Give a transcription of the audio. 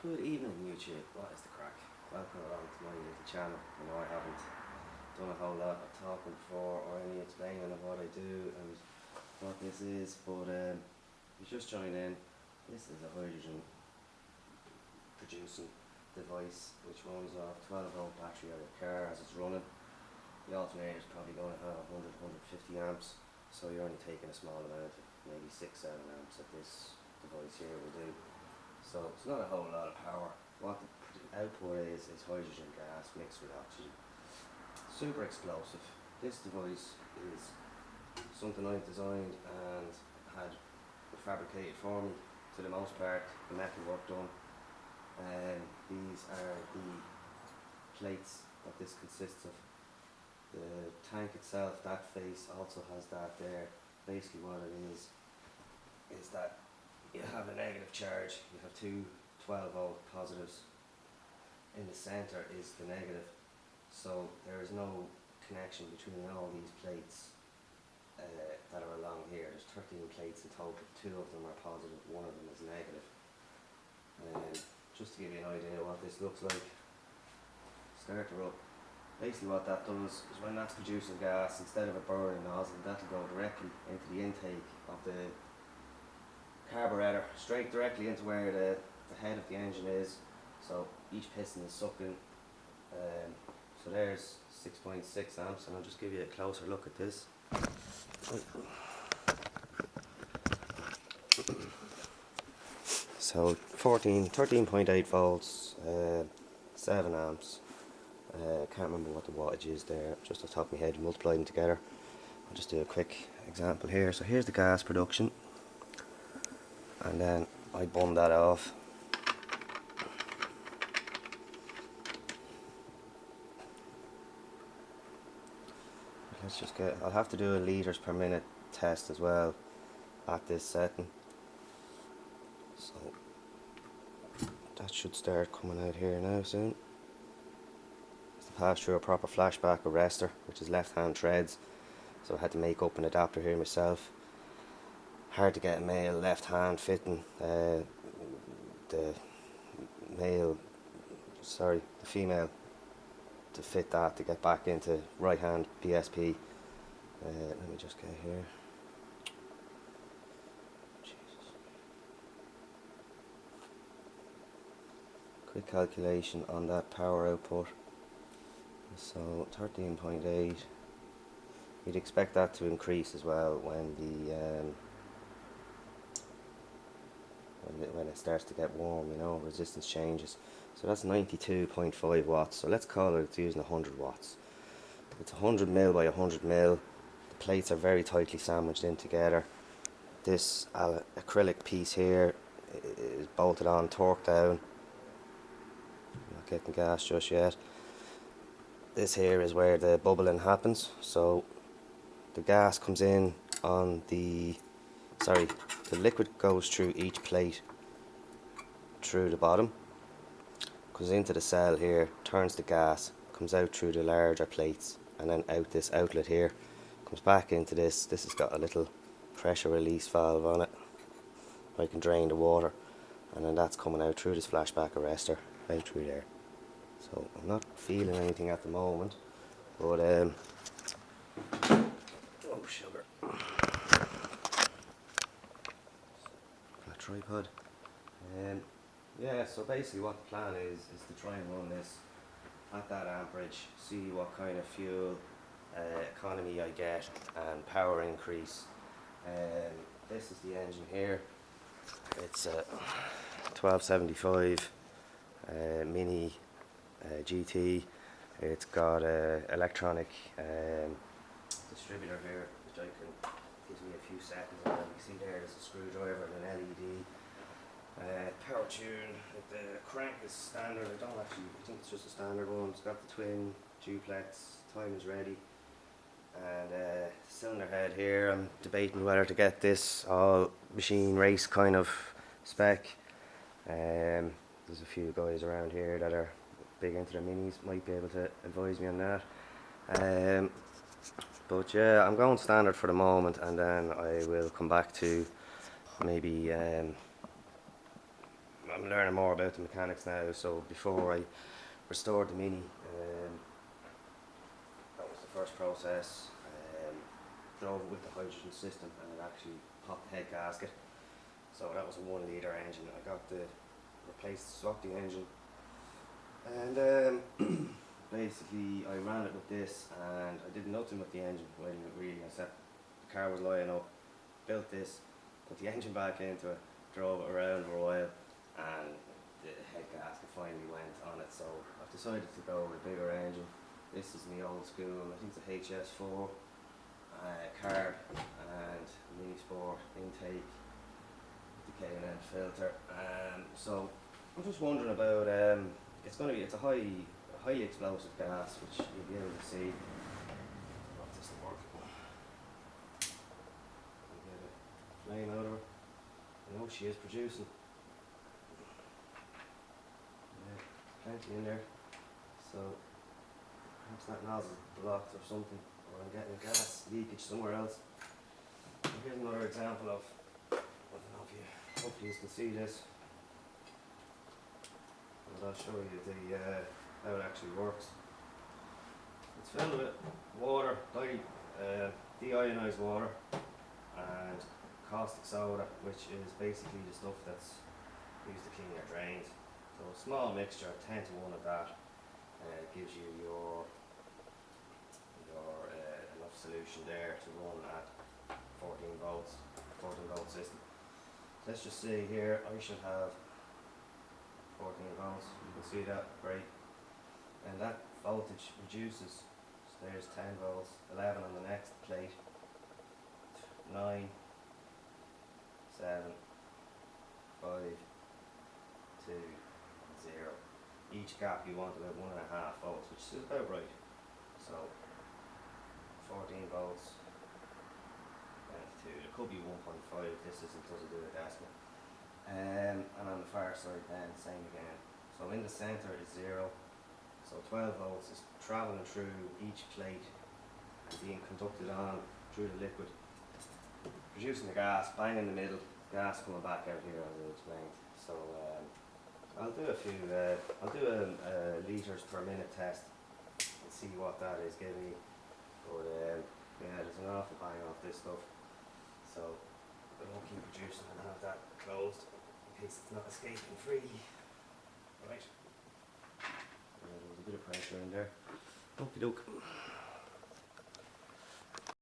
Good evening, YouTube. What is the crack? Welcome along to my little channel. I haven't done a whole lot of talking before or any explaining of what I do and what this is, but if you just join in, this is a hydrogen producing device which runs off 12-volt battery out of the car as it's running. The alternator is probably going to have 100-150 amps, so you're only taking a small amount, maybe 6-7 amps that this device here will do. So it's not a whole lot of power. What the output is hydrogen gas mixed with oxygen. Super explosive. This device is something I've designed and had fabricated for me to the most part, the metal work done. These are the plates that this consists of. The tank itself, that face also has that there. Basically what it is that you have a negative charge, you have two 12-volt positives. In the centre is the negative, so there is no connection between all these plates that are along here. There's 13 plates in total, 2 of them are positive, 1 of them is negative. Just to give you an idea what this looks like, start her up. Basically what that does is when that's producing gas, instead of a burning nozzle, that'll go directly into the intake of the carburetor, straight directly into where the head of the engine is. So each piston is sucking. So there's 6.6 amps, and I'll just give you a closer look at this. So 13.8 volts, 7 amps. Can't remember what the wattage is there, just off the top of my head, multiply them together. I'll just do a quick example here. So here's the gas production, and then I bump that off. Let's just get, I'll have to do a litres per minute test as well at this setting. So that should start coming out here now soon. It's to pass through a proper flashback arrestor, which is left hand threads. So I had to make up an adapter here myself. Hard to get a male left hand fitting. The female to fit that to get back into right hand PSP. Let me just get here. Jesus. Quick calculation on that power output. So 13.8. You'd expect that to increase as well when when it starts to get warm, resistance changes. So that's 92.5 watts. So let's call it, it's using 100 watts. It's 100 mil by 100 mil. The plates are very tightly sandwiched in together. This acrylic piece here is bolted on, torqued down. Not getting gas just yet. This here is where the bubbling happens. So the gas comes in on the liquid goes through each plate through the bottom, goes into the cell here, turns the gas, comes out through the larger plates, and then out this outlet here, comes back into this. This has got a little pressure release valve on it. I can drain the water, and then that's coming out through this flashback arrestor, out through there. So I'm not feeling anything at the moment, but oh sugar. Tripod. Yeah, so basically what the plan is to try and run this at that amperage, see what kind of fuel economy I get and power increase. This is the engine here. It's a 1275 mini GT. It's got a electronic distributor here, which gives me a few seconds, and then you can see there's a screwdriver and an LED. Power tune, the crank is standard. I think it's just a standard one. It's got the twin duplex, time is ready. And cylinder head here, I'm debating whether to get this all machine race kind of spec. There's a few guys around here that are big into the minis, might be able to advise me on that. But yeah, I'm going standard for the moment, and then I will come back to maybe I'm learning more about the mechanics now. So before I restored the Mini, that was the first process. Drove it with the hydrogen system and it actually popped the head gasket. So that was a 1 litre engine. I got the swapped the engine, and basically I ran it with this, and I did nothing with the engine really. I set the car was lying up, built this, put the engine back into it, drove it around for a while, and the head gasket finally went on it. So I've decided to go with a bigger engine. This is my old school, I think it's a HS4 carb and mini sport intake with the K&N filter. So I'm just wondering about it's a highly explosive gas, which you'll be able to see. If this will work. I'll get a flame out of her. I know she is producing. Yeah, plenty in there. So perhaps that nozzle blocked or something, or I'm getting gas leakage somewhere else. And here's another example of, I don't know if you, hopefully you can see this. And I'll show you how it actually works. It's filled with water, deionized water, and caustic soda, which is basically the stuff that's used to clean your drains. So a small mixture, 10 to 1 of that, gives you your enough solution there to run at 14 volt system. Let's just see here, I should have 14 volts, you can see that, great. And that voltage reduces, so there's 10 volts, 11 on the next plate, 9, 7, 5, 2, 0. Each gap you want about 1.5 volts, which is about right. So 14 volts, and 2. It could be 1.5. This doesn't do a decimal. And on the far side then, same again. So in the centre is 0. So 12 volts is travelling through each plate and being conducted on through the liquid, producing the gas, bang in the middle, gas coming back out here as I explained. So I'll do a litres per minute test and see what that is giving me. But yeah, there's an awful bang off this stuff. So I won't keep producing and have that closed in case it's not escaping freely. Right. There was a bit of pressure in there. Okie doke.